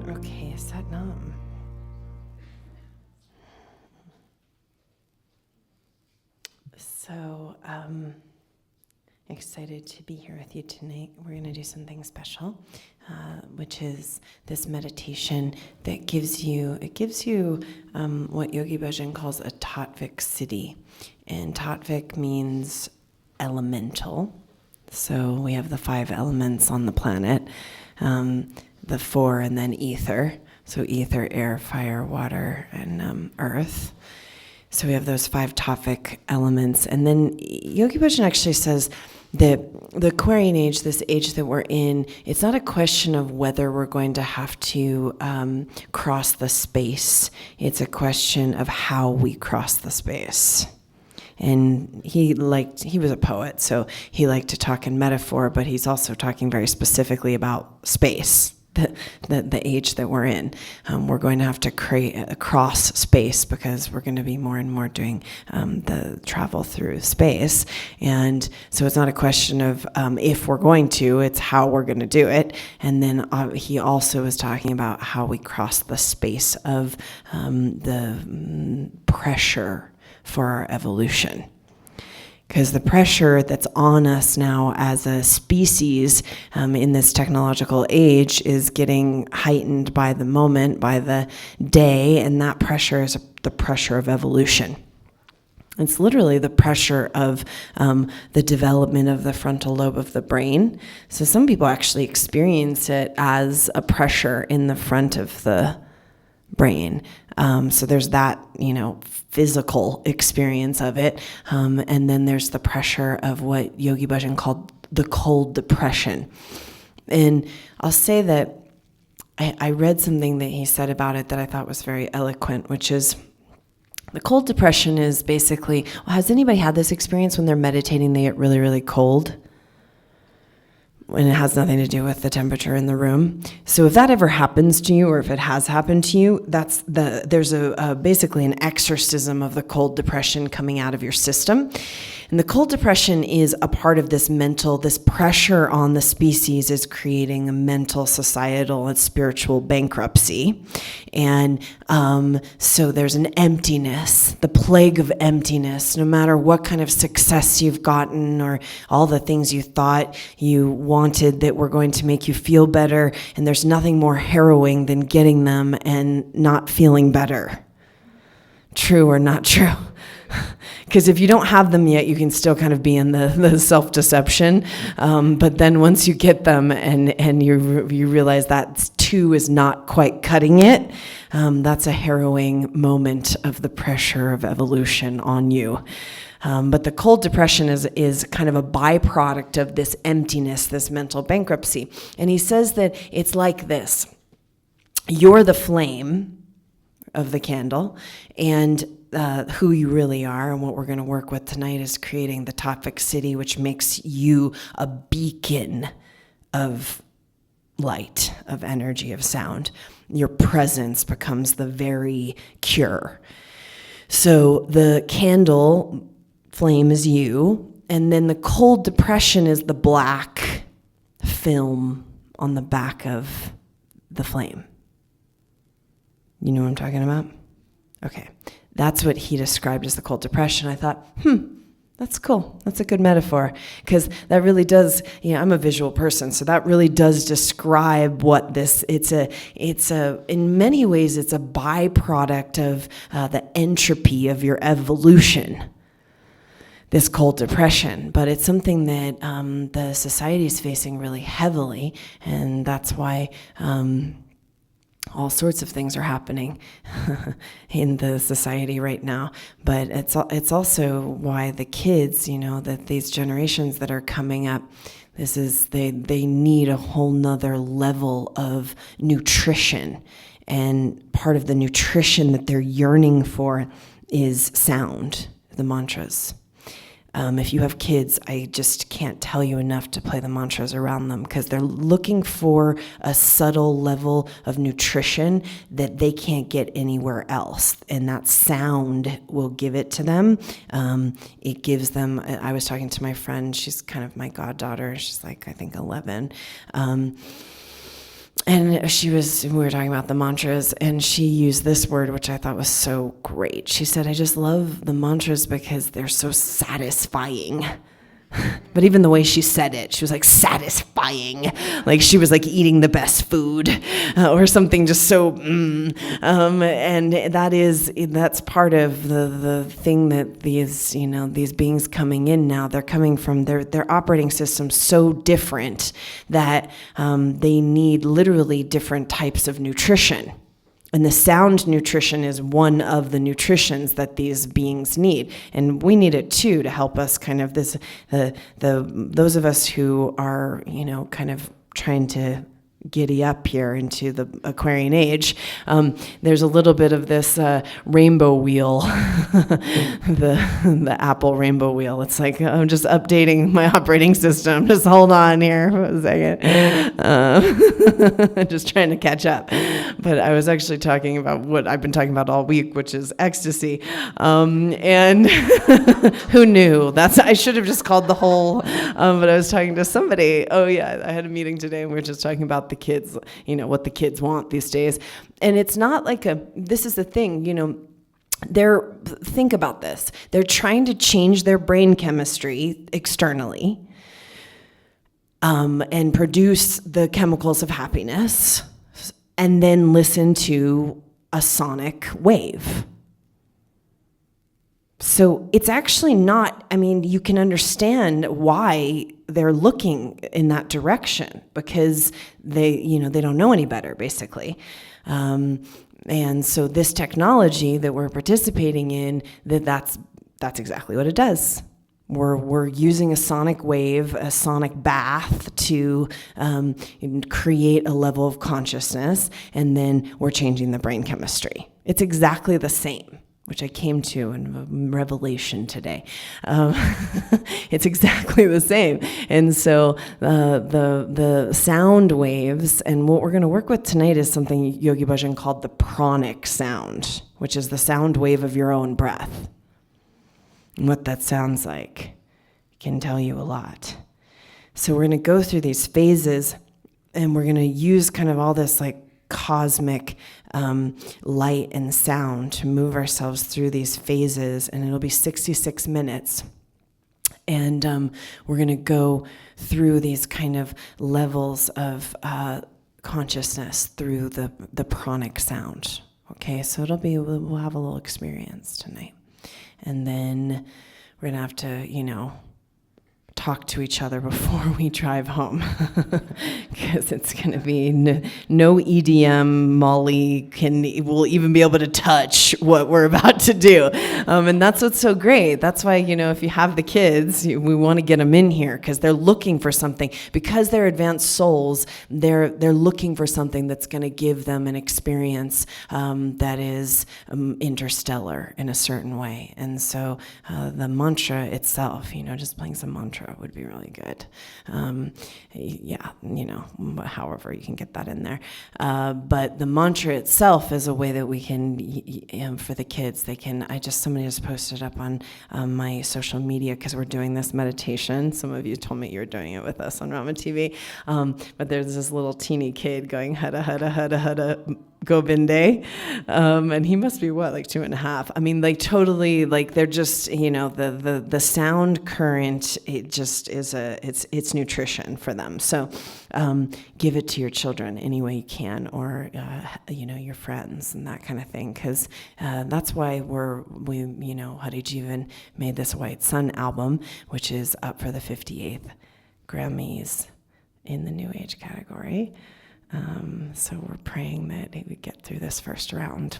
Okay, setting up. So, excited to be here with you tonight. We're going to do something special, which is this meditation that gives you what Yogi Bhajan calls a Tattvik siddhi. And Tattvik means elemental. So we have the 5 elements on the planet, the 4 and then ether. So ether, air, fire, water, and earth. So we have those 5 Tattvik elements. And then Yogi Bhajan actually says that the Aquarian age, this age that we're in, it's not a question of whether we're going to have to cross the space. It's a question of how we cross the space. And he was a poet, so he liked to talk in metaphor, but he's also talking very specifically about space, the age that we're in. We're going to have to cross space because we're going to be more and more doing the travel through space. And so it's not a question of if we're going to, it's how we're going to do it. And then he also was talking about how we cross the space of the pressure for our evolution. Because the pressure that's on us now as a species in this technological age is getting heightened by the moment, by the day, and that pressure is the pressure of evolution. It's literally the pressure of the development of the frontal lobe of the brain. So some people actually experience it as a pressure in the front of the brain. So there's that, physical experience of it. And then there's the pressure of what Yogi Bhajan called the cold depression. And I'll say that I read something that he said about it that I thought was very eloquent, which is the cold depression is basically, has anybody had this experience when they're meditating, they get really, really cold? And it has nothing to do with the temperature in the room. So if that ever happens to you, or if it has happened to you, there's basically an exorcism of the cold depression coming out of your system. And the cold depression is a part of this pressure on the species is creating a mental, societal, and spiritual bankruptcy. And so there's an emptiness, the plague of emptiness, no matter what kind of success you've gotten or all the things you thought you wanted that were going to make you feel better. And there's nothing more harrowing than getting them and not feeling better. True or not true? Because if you don't have them yet, you can still kind of be in the self-deception. But then once you get them and you realize that 2 is not quite cutting it, that's a harrowing moment of the pressure of evolution on you. But the cold depression is kind of a byproduct of this emptiness, this mental bankruptcy. And he says that it's like this. You're the flame of the candle, and who you really are, and what we're going to work with tonight is creating the Tattvik siddhi, which makes you a beacon of light, of energy, of sound. Your presence becomes the very cure. So the candle flame is you, and then the cold depression is the black film on the back of the flame. You know what I'm talking about? Okay. That's what he described as the cold depression. I thought, that's cool. That's a good metaphor. Because that really does, I'm a visual person, so that really does describe what in many ways, it's a byproduct of the entropy of your evolution, this cold depression. But it's something that the society is facing really heavily, and that's why all sorts of things are happening in the society right now. But it's also why the kids, that these generations that are coming up, they need a whole nother level of nutrition. And part of the nutrition that they're yearning for is sound, the mantras. If you have kids, I just can't tell you enough to play the mantras around them, because they're looking for a subtle level of nutrition that they can't get anywhere else. And that sound will give it to them. It gives them, I was talking to my friend, she's kind of my goddaughter. She's like, I think 11. And we were talking about the mantras, and she used this word, which I thought was so great. She said, I just love the mantras because they're so satisfying. But even the way she said it, she was like satisfying, like she was like eating the best food or something, just so. And that's part of the thing that these beings coming in now, they're coming from their operating system so different that they need literally different types of nutrition. And the sound nutrition is one of the nutritions that these beings need. And we need it too to help us kind of those of us who are, kind of trying to giddy up here into the Aquarian age. There's a little bit of this rainbow wheel, the Apple rainbow wheel. It's like, I'm just updating my operating system. Just hold on here for a second. Just trying to catch up. But I was actually talking about what I've been talking about all week, which is ecstasy. And who knew? I should have just called the whole, but I was talking to somebody. Oh yeah, I had a meeting today and we were just talking about the kids, what the kids want these days. And it's not like this is the thing, think about this. They're trying to change their brain chemistry externally and produce the chemicals of happiness and then listen to a sonic wave. So it's actually not, you can understand why they're looking in that direction because they don't know any better, basically. And so this technology that we're participating in, that's exactly what it does. We're using a sonic wave, a sonic bath to create a level of consciousness, and then we're changing the brain chemistry. It's exactly the same, which I came to in Revelation today. It's exactly the same. And so the sound waves, and what we're going to work with tonight is something Yogi Bhajan called the pranic sound, which is the sound wave of your own breath. And what that sounds like can tell you a lot. So we're going to go through these phases, and we're going to use kind of all this like cosmic light and sound to move ourselves through these phases, and it'll be 66 minutes. And we're going to go through these kind of levels of consciousness through the pranic sound. Okay, so we'll have a little experience tonight. And then we're going to have to, talk to each other before we drive home because it's going to be no EDM Molly will even be able to touch what we're about to do. And that's what's so great. That's why, if you have the kids, we want to get them in here because they're looking for something. Because they're advanced souls, they're looking for something that's going to give them an experience that is interstellar in a certain way. And so the mantra itself, just playing some mantra would be really good. However you can get that in there. But the mantra itself is a way that we can, for the kids, somebody just posted up on my social media because we're doing this meditation. Some of you told me you were doing it with us on Rama TV. But there's this little teeny kid going hada hada hada hada Govinde, and he must be like 2.5. Totally, they're just, the sound current, it just is it's nutrition for them. So give it to your children any way you can, or your friends and that kind of thing, because that's why we Hari Jivan made this White Sun album, which is up for the 58th Grammys in the New Age category. So we're praying that he would get through this first round,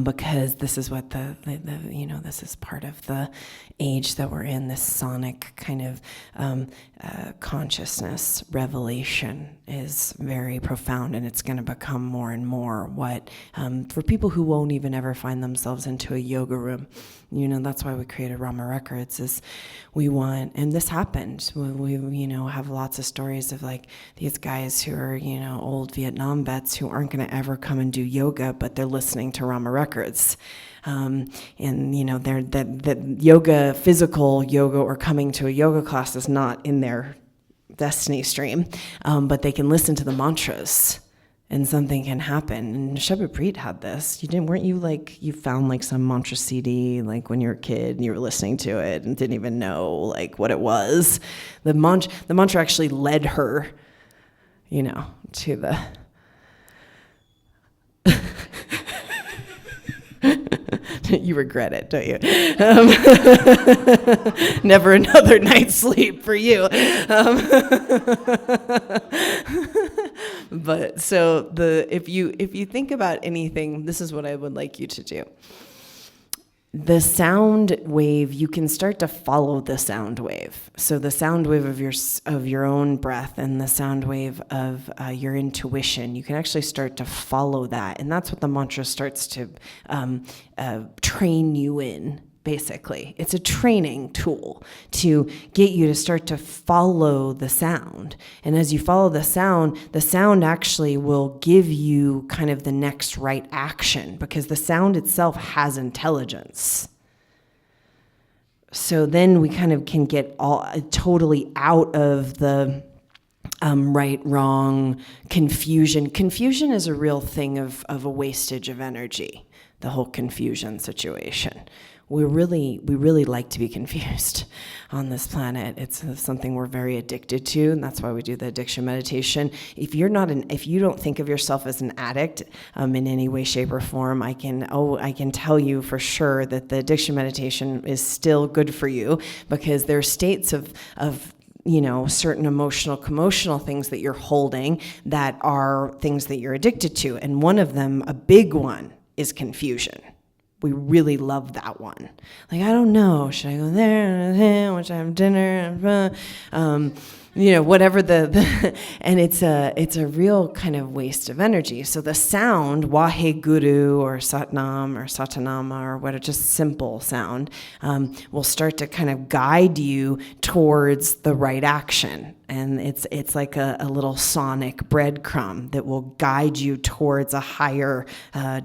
because this is what this is part of the age that we're in. This sonic kind of consciousness revelation is very profound, and it's going to become more and more what for people who won't even ever find themselves into a yoga room. That's why we created Rama Records, is we want, and this happened. We have lots of stories of these guys who are, old Vietnam vets who aren't going to ever come and do yoga, but they're listening to Rama Records. And they're that yoga, physical yoga, or coming to a yoga class is not in their destiny stream, but they can listen to the mantras. And something can happen. And Sheba Preet had this. Weren't you like, you found like some mantra CD like when you were a kid and you were listening to it and didn't even know like what it was. The mantra actually led her, to the you regret it, don't you? Never another night's sleep for you. But so if you think about anything, this is what I would like you to do. The sound wave, you can start to follow the sound wave. So the sound wave of your own breath and the sound wave of your intuition, you can actually start to follow that. And that's what the mantra starts to train you in, basically. It's a training tool to get you to start to follow the sound. And as you follow the sound actually will give you kind of the next right action, because the sound itself has intelligence. So then we kind of can get totally out of the right, wrong, confusion. Confusion is a real thing of a wastage of energy, the whole confusion situation. We really like to be confused on this planet. It's something we're very addicted to, and that's why we do the addiction meditation. If you don't think of yourself as an addict in any way, shape, or form, I can tell you for sure that the addiction meditation is still good for you, because there are states of certain emotional things that you're holding that are things that you're addicted to, and one of them, a big one, is confusion. We really love that one. Like, I don't know, should I go there? Should I have dinner? Whatever and it's a real kind of waste of energy. So the sound, Wahe Guru or Satnam or Satanama or what, just simple sound, will start to kind of guide you towards the right action. And it's like a little sonic breadcrumb that will guide you towards a higher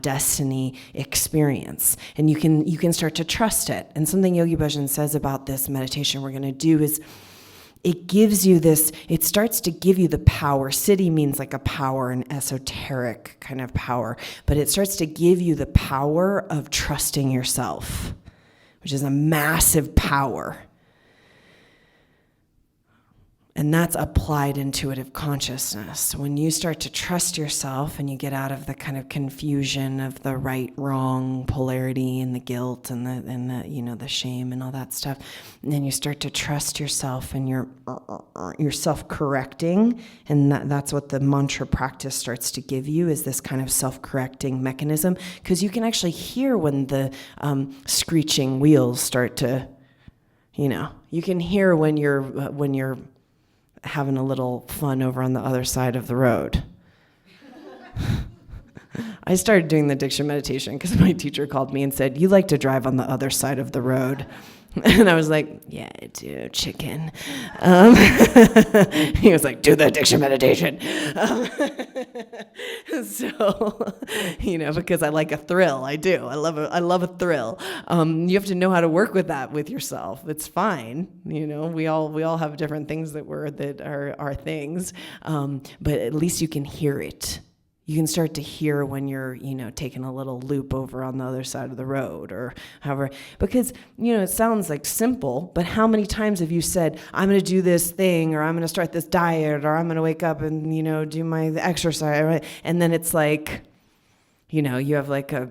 destiny experience. And you can start to trust it. And something Yogi Bhajan says about this meditation we're going to do is, it gives you this, it starts to give you the power. Siddhi means like a power, an esoteric kind of power, but it starts to give you the power of trusting yourself, which is a massive power. And that's applied intuitive consciousness. When you start to trust yourself and you get out of the kind of confusion of the right, wrong polarity and the guilt and the shame and all that stuff, and then you start to trust yourself and you're self-correcting, and that's what the mantra practice starts to give you, is this kind of self-correcting mechanism, because you can actually hear when the screeching wheels start to, you can hear when you're having a little fun over on the other side of the road. I started doing the addiction meditation because my teacher called me and said, "You like to drive on the other side of the road." And I was like, "Yeah, I do, chicken." He was like, "Do the addiction meditation." So, because I like a thrill. I do. I love a thrill. You have to know how to work with that with yourself. It's fine. We all have different things that are our things. But at least you can hear it. You can start to hear when you're, taking a little loop over on the other side of the road or however, because, it sounds like simple, but how many times have you said, I'm going to do this thing, or I'm going to start this diet, or I'm going to wake up and, do my exercise, right? And then it's like, you have like a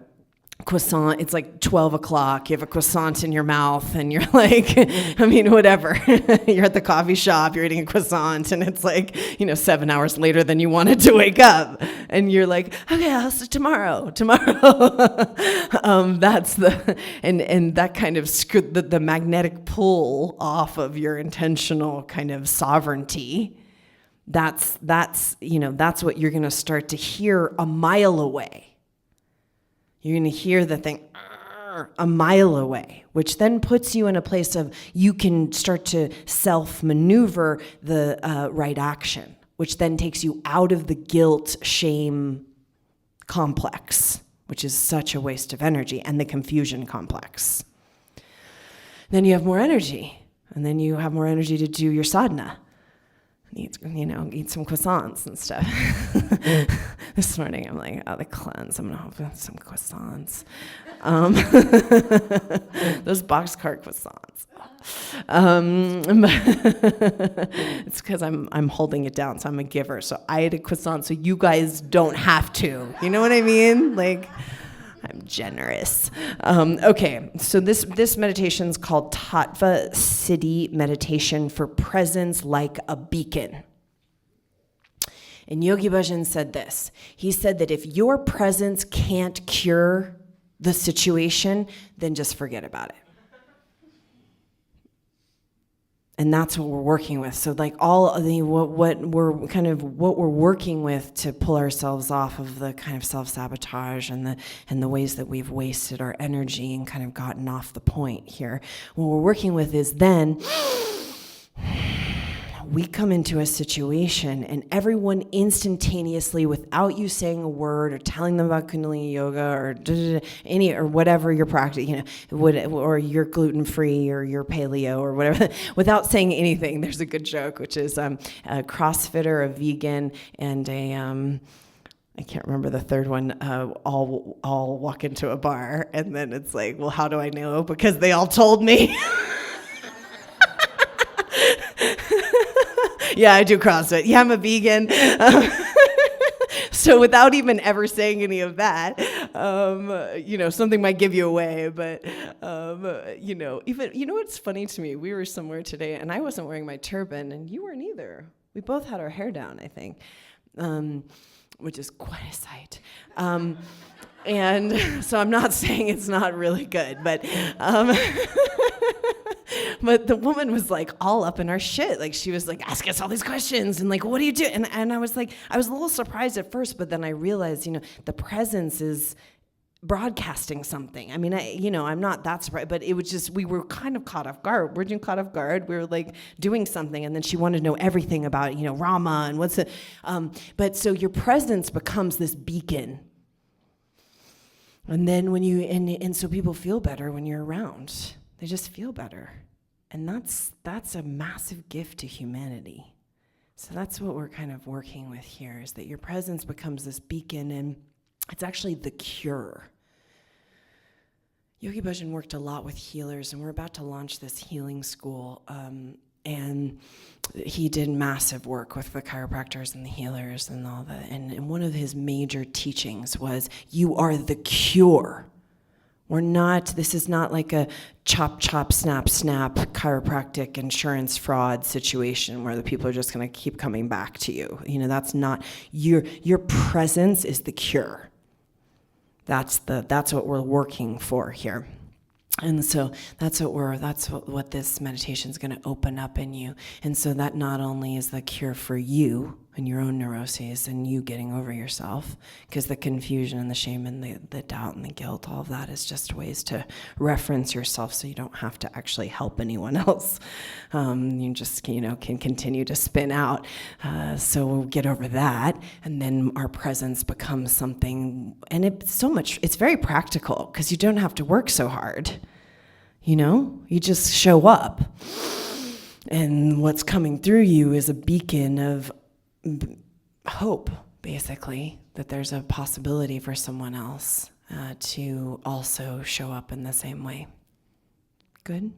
croissant, it's like 12 o'clock, you have a croissant in your mouth, and you're like, whatever. You're at the coffee shop, you're eating a croissant, and it's like, 7 hours later than you wanted to wake up. And you're like, okay, I'll see tomorrow. That's and that kind of the magnetic pull off of your intentional kind of sovereignty. That's what you're going to start to hear a mile away. You're going to hear the thing a mile away, which then puts you in a place of you can start to self-maneuver the right action, which then takes you out of the guilt, shame complex, which is such a waste of energy, and the confusion complex. Then you have more energy, and then you have more energy to do your sadhana. eat some croissants and stuff. This morning I'm like, the cleanse, I'm gonna have some croissants. Those boxcar croissants. It's because I'm holding it down, so I'm a giver. So I ate a croissant, so you guys don't have to. You know what I mean? Like, I'm generous. Okay, so this meditation is called Tattva Siddhi meditation for presence like a beacon. And Yogi Bhajan said this. He said that if your presence can't cure the situation, then just forget about it. And that's what we're working with. So like all of the what we're working with to pull ourselves off of the kind of self-sabotage and the ways that we've wasted our energy and kind of gotten off the point here. What we're working with is then we come into a situation and everyone instantaneously, without you saying a word or telling them about Kundalini Yoga or whatever your practice, or you're gluten-free or you're paleo or whatever, without saying anything, there's a good joke, which is a CrossFitter, a vegan, and I can't remember the third one, all walk into a bar, and then it's like, well, how do I know? Because they all told me. Yeah, I do CrossFit. Yeah, I'm a vegan. So without even ever saying any of that, something might give you away. But, what's funny to me? We were somewhere today, and I wasn't wearing my turban, and you weren't either. We both had our hair down, I think, which is quite a sight. And so I'm not saying it's not really good, but... But the woman was like all up in our shit. Like she was like, ask us all these questions and like, what do you do? And I was like, I was a little surprised at first, but then I realized, the presence is broadcasting something. I mean, I'm not that surprised, but it was just, we were kind of caught off guard. We're caught off guard. We were like doing something, and then she wanted to know everything about, Rama and what's it. But so your presence becomes this beacon. And then when you, and so people feel better when you're around. They just feel better. And that's a massive gift to humanity. So that's what we're kind of working with here, is that your presence becomes this beacon, and it's actually the cure. Yogi Bhajan worked a lot with healers, and we're about to launch this healing school, and he did massive work with the chiropractors and the healers and all that. And one of his major teachings was, you are the cure. This is not like a chop, chop, snap, snap chiropractic insurance fraud situation where the people are just going to keep coming back to you. That's not, your presence is the cure. That's what we're working for here. And so that's what this meditation is going to open up in you. And so that not only is the cure for you and your own neuroses and you getting over yourself, because the confusion and the shame and the doubt and the guilt, all of that is just ways to reference yourself so you don't have to actually help anyone else. You just, can continue to spin out. So we'll get over that. And then our presence becomes something, and it's very practical because you don't have to work so hard. You just show up. And what's coming through you is a beacon of hope, basically, that there's a possibility for someone else to also show up in the same way. Good?